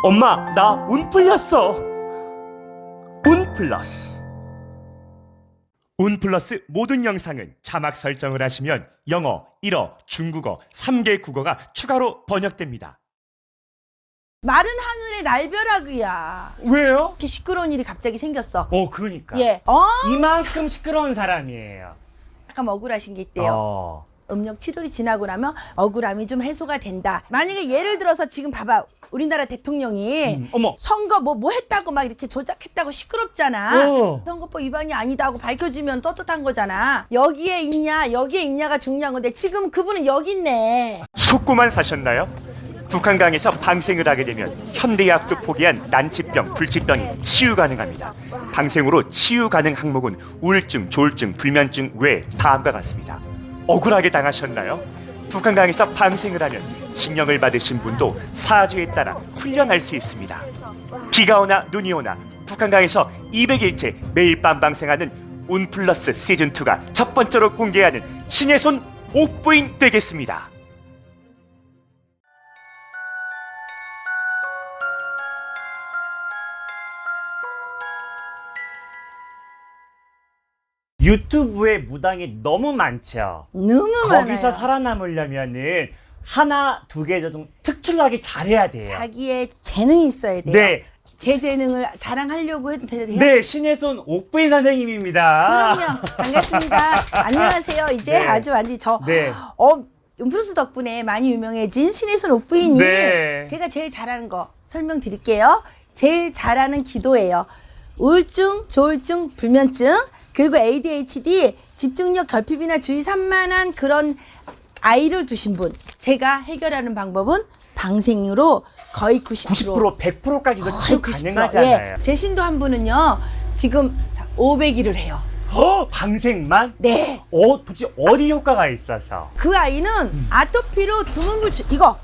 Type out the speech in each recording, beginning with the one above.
엄마, 나 운 풀렸어. 운 플러스. 운 플러스 모든 영상은 자막 설정을 하시면 영어, 일어, 중국어, 3개 국어가 추가로 번역됩니다. 마른 하늘의 날벼락이야. 왜요? 이렇게 시끄러운 일이 갑자기 생겼어. 그러니까. 예. 이만큼 시끄러운 사람이에요. 약간 억울하신 게 있대요. 음력 7월이 지나고 나면 억울함이 좀 해소가 된다. 만약에 예를 들어서 지금 봐봐. 우리나라 대통령이 어머. 선거 뭐 했다고 막 이렇게 조작했다고 시끄럽잖아. 어. 선거법 위반이 아니다 하고 밝혀지면 떳떳한 거잖아. 여기에 있냐 여기에 있냐가 중요한 건데 지금 그분은 여기 있네. 속고만 사셨나요? 북한강에서 방생을 하게 되면 현대의학도 포기한 난치병, 불치병이 치유 가능합니다. 방생으로 치유 가능 항목은 우울증, 조울증, 불면증 외 다음과 같습니다. 억울하게 당하셨나요? 북한강에서 방생을 하면 징역을 받으신 분도 사주에 따라 훈련할 수 있습니다. 비가 오나 눈이 오나 북한강에서 200일째 매일 밤 방생하는 운 플러스 시즌2가 첫 번째로 공개하는 신의 손 옥부인 되겠습니다. 유튜브에 무당이 너무 많죠. 너무 거기서 많아요. 살아남으려면은 하나, 두 개 좀 특출나게 잘해야 돼요. 자기의 재능이 있어야 돼요. 네. 제 재능을 자랑하려고 해도 돼요? 네, 신의 손 옥부인 선생님입니다. 그럼요. 반갑습니다. 안녕하세요. 이제 네. 아주 완전히 네. 음프루스 덕분에 많이 유명해진 신의 손 옥부인이 네. 제가 제일 잘하는 거 설명드릴게요. 제일 잘하는 기도예요. 우울증, 조울증, 불면증, 그리고 ADHD, 집중력 결핍이나 주의 산만한 그런 아이를 두신 분. 제가 해결하는 방법은 방생으로 거의 90%. 90%, 100%까지도 거의 치유 90%. 가능하잖아요. 예. 제 신도 한 분은요. 지금 500일을 해요. 방생만? 네. 도대체 어디 효과가 있어서? 그 아이는 아토피로 두문불출 이거.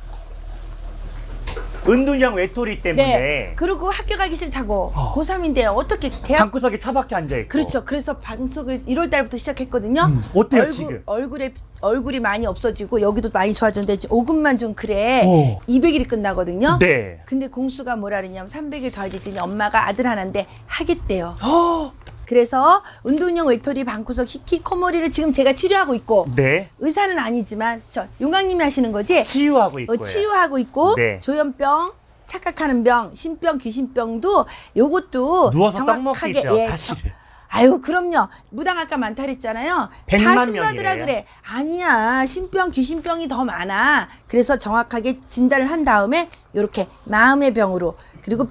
은둔형 외톨이 때문에 네. 그리고 학교 가기 싫다고 고3인데 어떻게 대학 방구석에 처박혀 앉아있고. 그렇죠. 그래서 방송을 1월 달부터 시작했거든요. 어때요, 지금? 얼굴이 많이 없어지고 여기도 많이 좋아졌는데 5분만 좀 그래. 오. 200일이 끝나거든요. 네. 근데 공수가 뭐라 그러냐면 300일 더해졌더니 엄마가 아들 하나인데 하겠대요. 그래서 운동형 외톨이 방구석 히키코모리를 지금 제가 치료하고 있고 네. 의사는 아니지만 용광님이 하시는 거지? 치유하고 있고요. 치유하고 있고 네. 조현병, 착각하는 병, 신병, 귀신병도 요것도 누워서 떡 정확하게 먹기죠, 사실은. 아유 그럼요. 무당 아까 많다 그랬잖아요. 100만 다 신받으라 명이래요. 그래. 아니야. 신병, 귀신병이 더 많아. 그래서 정확하게 진단을 한 다음에 요렇게 마음의 병으로 그리고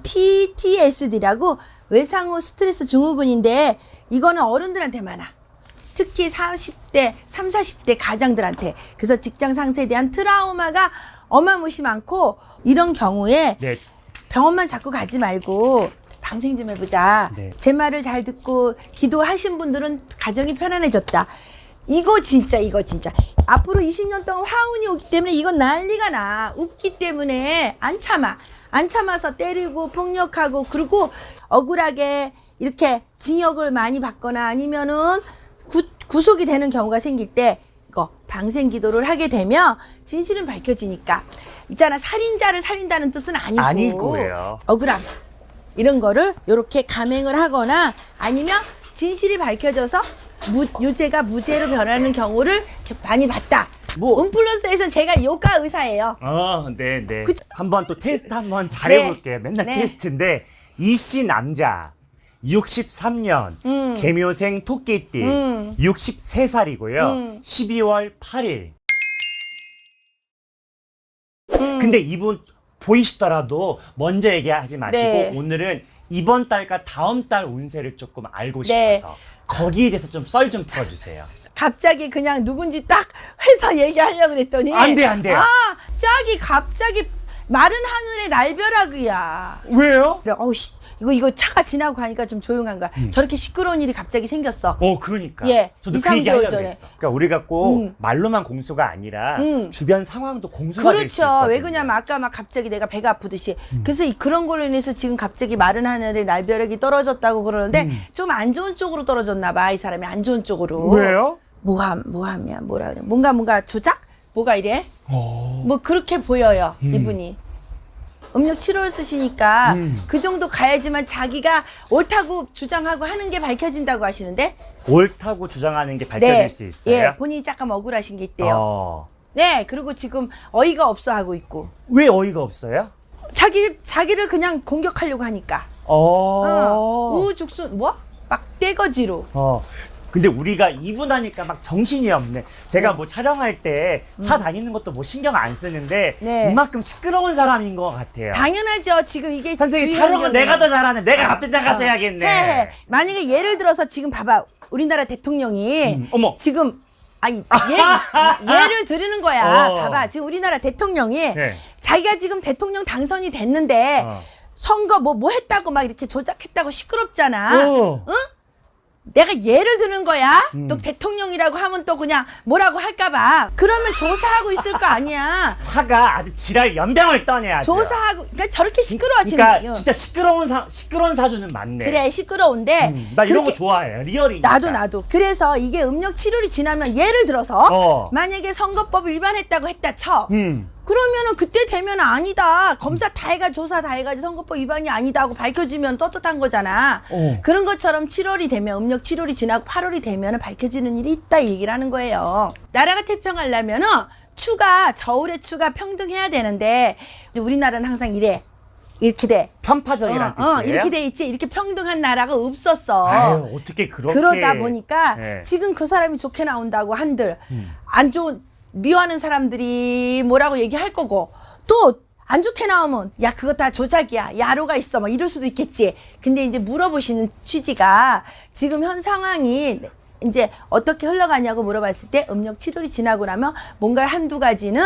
PTSD라고 외상후 스트레스 증후군인데 이거는 어른들한테 많아. 특히 40대, 30, 40대 가장들한테. 그래서 직장 상사에 대한 트라우마가 어마무시 많고 이런 경우에 네. 병원만 자꾸 가지 말고 방생 좀 해보자. 네. 제 말을 잘 듣고 기도하신 분들은 가정이 편안해졌다. 이거 진짜. 앞으로 20년 동안 화운이 오기 때문에 이건 난리가 나. 웃기 때문에 안 참아서 때리고 폭력하고 그리고 억울하게 이렇게 징역을 많이 받거나 아니면은 구속이 되는 경우가 생길 때 이거 방생 기도를 하게 되면 진실은 밝혀지니까 있잖아. 살인자를 살린다는 뜻은 아니고요. 억울함 이런 거를 이렇게 감행을 하거나 아니면 진실이 밝혀져서 유죄가 무죄로 변하는 경우를 이렇게 많이 봤다. 운플러스에서는 제가 요가 의사예요. 네. 그- 한번 또 테스트 한번 잘해볼게요. 맨날 네. 테스트인데 이씨 남자 63년 개묘생 토끼띠 63살이고요. 12월 8일. 근데 이분 보이시더라도 먼저 얘기하지 마시고 네. 오늘은 이번 달과 다음 달 운세를 조금 알고 네. 싶어서 거기에 대해서 좀 썰 좀 풀어주세요. 갑자기 그냥 누군지 딱 해서 얘기하려고 그랬더니 안 돼. 갑자기 마른 하늘의 날벼락이야. 왜요? 그래, 이거 차가 지나고 가니까 좀 조용한 거야. 저렇게 시끄러운 일이 갑자기 생겼어. 그러니까. 예, 저도 2, 그 얘기 3개월 하려고 전에. 했어. 그러니까 우리가 꼭 말로만 공수가 아니라 주변 상황도 공수가 될 수 그렇죠. 있거든요. 왜 그러냐면 아까 막 갑자기 내가 배가 아프듯이. 그래서 그런 걸로 인해서 지금 갑자기 마른 하늘의 날벼락이 떨어졌다고 그러는데 좀 안 좋은 쪽으로 떨어졌나 봐. 이 사람이 안 좋은 쪽으로. 왜요? 모함이야. 뭐라 그래. 뭔가 조작? 뭐가 이래? 뭐 그렇게 보여요. 이분이. 음력 7월 쓰시니까 그 정도 가야지만 자기가 옳다고 주장하고 하는 게 밝혀진다고 하시는데. 옳다고 주장하는 게 밝혀질 수 있어요? 예, 본인이 잠깐 억울하신 게 있대요. 네, 그리고 지금 어이가 없어 하고 있고. 왜 어이가 없어요? 자기를 그냥 공격하려고 하니까. 우죽순, 뭐? 막 떼거지로. 근데 우리가 이분하니까 막 정신이 없네. 제가 뭐 촬영할 때 차 다니는 것도 뭐 신경 안 쓰는데 네. 이만큼 시끄러운 사람인 것 같아요. 당연하죠. 지금 이게 선생님 주의 촬영은 환경이에요. 내가 더 잘하네. 내가 앞에 나가서 해야겠네. 해. 만약에 예를 들어서 지금 봐봐. 우리나라 대통령이 어머. 지금 예를 드리는 거야. 봐봐. 지금 우리나라 대통령이 네. 자기가 지금 대통령 당선이 됐는데 선거 뭐 했다고 막 이렇게 조작했다고 시끄럽잖아. 응? 내가 예를 드는 거야. 또 대통령이라고 하면 또 그냥 뭐라고 할까봐. 그러면 조사하고 있을 거 아니야. 차가 아주 지랄 연병을 떠내야죠. 조사하고, 그러니까 저렇게 시끄러워지는 그러니까 거예요. 진짜 시끄러운 사주는 맞네. 그래, 시끄러운데. 나 이런 거 그렇게- 좋아해. 리얼이니까. 나도. 그래서 이게 음력 7월이 지나면 예를 들어서 만약에 선거법 위반했다고 했다 쳐. 그러면은 그때 되면 아니다. 검사 다 해가 조사 다 해가지고 선거법 위반이 아니다 하고 밝혀지면 떳떳한 거잖아. 그런 것처럼 7월이 되면 음력 7월이 지나고 8월이 되면 밝혀지는 일이 있다 이 얘기를 하는 거예요. 나라가 태평하려면은 추가 저울의 추가 평등해야 되는데 우리나라는 항상 이래. 이렇게 돼. 편파적이라는 뜻이에요? 이렇게 돼 있지. 이렇게 평등한 나라가 없었어. 아유, 어떻게 그렇게. 그러다 보니까 네. 지금 그 사람이 좋게 나온다고 한들 안 좋은 미워하는 사람들이 뭐라고 얘기할 거고 또 안 좋게 나오면 야 그거 다 조작이야 야로가 있어 막 이럴 수도 있겠지. 근데 이제 물어보시는 취지가 지금 현 상황이 이제 어떻게 흘러가냐고 물어봤을 때 음력 7월이 지나고 나면 뭔가 한두 가지는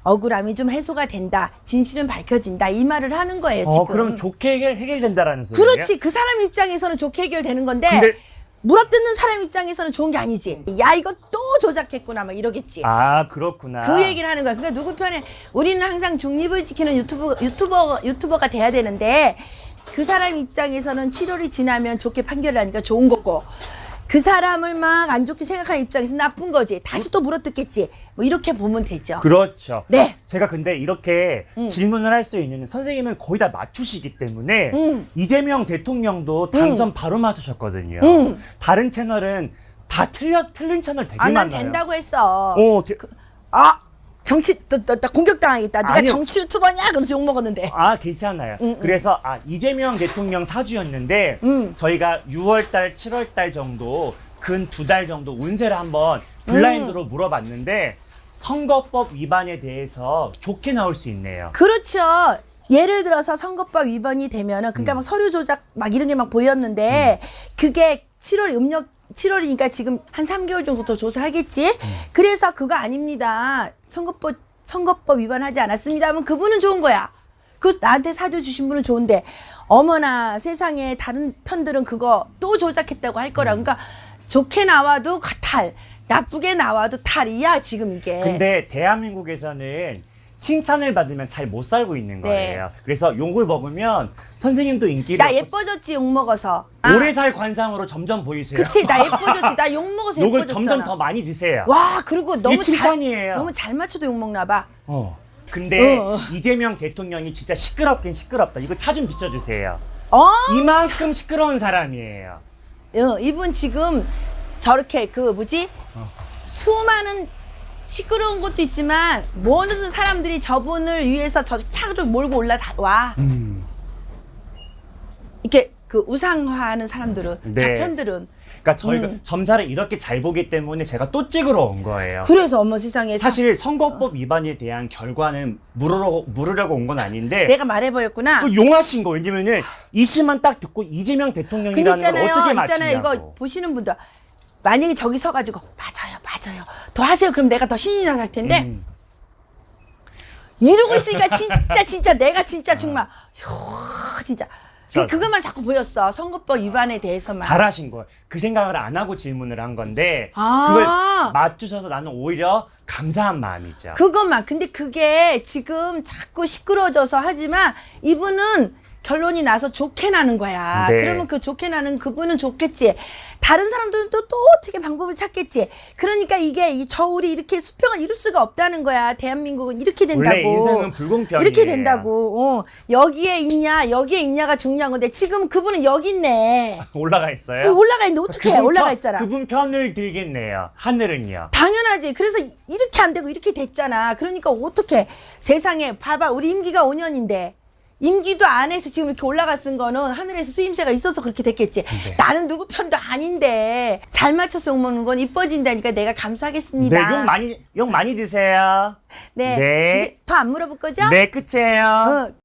억울함이 좀 해소가 된다. 진실은 밝혀진다. 이 말을 하는 거예요. 지금. 그럼 좋게 해결된다라는 소리예요? 그렇지. 그 사람 입장에서는 좋게 해결되는 건데 근데- 물어뜯는 사람 입장에서는 좋은 게 아니지. 야 이거 또 조작했구나 막 이러겠지. 아, 그렇구나. 그 얘기를 하는 거야. 그러니까 누구 편에 우리는 항상 중립을 지키는 유튜버가 돼야 되는데 그 사람 입장에서는 7월이 지나면 좋게 판결을 하니까 좋은 거고 그 사람을 막 안 좋게 생각하는 입장에서 나쁜 거지. 다시 또 물어뜯겠지. 뭐 이렇게 보면 되죠. 그렇죠. 네. 제가 근데 이렇게 질문을 할 수 있는 선생님은 거의 다 맞추시기 때문에 이재명 대통령도 당선 바로 맞추셨거든요. 다른 채널은 다 틀린 채널 되게 난 많아요. 된다고 했어. 정치 나 공격당하겠다. 네가 아니요. 정치 유튜버냐? 그러면서 욕 먹었는데. 괜찮아요. 그래서 이재명 대통령 사주였는데 저희가 6월달, 7월달 정도 근 2달 정도 운세를 한번 블라인드로 물어봤는데 선거법 위반에 대해서 좋게 나올 수 있네요. 그렇죠. 예를 들어서 선거법 위반이 되면은 그러니까 막 서류 조작 막 이런 게 막 보였는데 그게 7월 음력 7월이니까 지금 한 3개월 정도 더 조사하겠지. 그래서 그거 아닙니다. 선거법 위반하지 않았습니다 하면 그분은 좋은 거야. 그 나한테 사주 주신 분은 좋은데 어머나 세상에 다른 편들은 그거 또 조작했다고 할 거라. 그러니까 좋게 나와도 탈, 나쁘게 나와도 탈이야 지금 이게. 근데 대한민국에서는 칭찬을 받으면 잘 못 살고 있는 거예요. 그래서 욕을 먹으면 선생님도 인기를 나 얻고 예뻐졌지 욕 먹어서. 오래 살 관상으로 점점 보이세요. 그치 나 예뻐졌지. 나 욕 먹어서 욕을 예뻐졌잖아. 점점 더 많이 드세요. 와 그리고 너무 칭찬이에요. 너무 잘 맞춰도 욕 먹나 봐. 근데 이재명 대통령이 진짜 시끄럽긴 시끄럽다. 이거 차 좀 비춰주세요. 이만큼 시끄러운 사람이에요. 이분 지금 저렇게 그 뭐지 수많은 시끄러운 것도 있지만 모든 사람들이 저분을 위해서 저 차를 몰고 올라와. 이렇게 그 우상화하는 사람들은 네. 좌편들은 그러니까 저희가 점사를 이렇게 잘 보기 때문에 제가 또 찍으러 온 거예요. 그래서 어머 세상에 사실 선거법 위반에 대한 결과는 물으려고 온 건 아닌데 내가 말해버렸구나. 또 용하신 거. 왜냐면은 이 시만 딱 듣고 이재명 근데 대통령이라는 걸 어떻게 있잖아요 맞추냐고. 이거 보시는 분들 만약에 저기 서가지고 맞아요 더 하세요. 그럼 내가 더 신이 나갈 텐데 이러고 있으니까 진짜 내가 진짜 정말 진짜 그것만 자꾸 보였어. 선거법 위반에 대해서만. 잘하신 거예요. 그 생각을 안 하고 질문을 한 건데 아. 그걸 맞추셔서 나는 오히려 감사한 마음이죠. 그것만. 근데 그게 지금 자꾸 시끄러워져서 하지만 이분은 결론이 나서 좋게 나는 거야. 네. 그러면 그 좋게 나는 그분은 좋겠지. 다른 사람들은 또 어떻게 방법을 찾겠지. 그러니까 이게 이 저울이 이렇게 수평을 이룰 수가 없다는 거야. 대한민국은 이렇게 된다고. 원래 인생은 불공평이에요. 이렇게 된다고. 여기에 있냐가 중요한 건데 지금 그분은 여기 있네. 올라가 있어요? 올라가 있는데 어떻게 해? 올라가 있잖아. 그분 편을 들겠네요. 하늘은요. 당연하지. 그래서 이렇게 안 되고 이렇게 됐잖아. 그러니까 어떻게 세상에 봐봐. 우리 임기가 5년인데 임기도 안 해서 지금 이렇게 올라갔은 거는 하늘에서 쓰임새가 있어서 그렇게 됐겠지. 네. 나는 누구 편도 아닌데 잘 맞춰서 욕먹는 건 이뻐진다니까 내가 감사하겠습니다. 네, 욕 많이 드세요. 네. 네. 이제 더 안 물어볼 거죠? 네, 끝이에요. 어,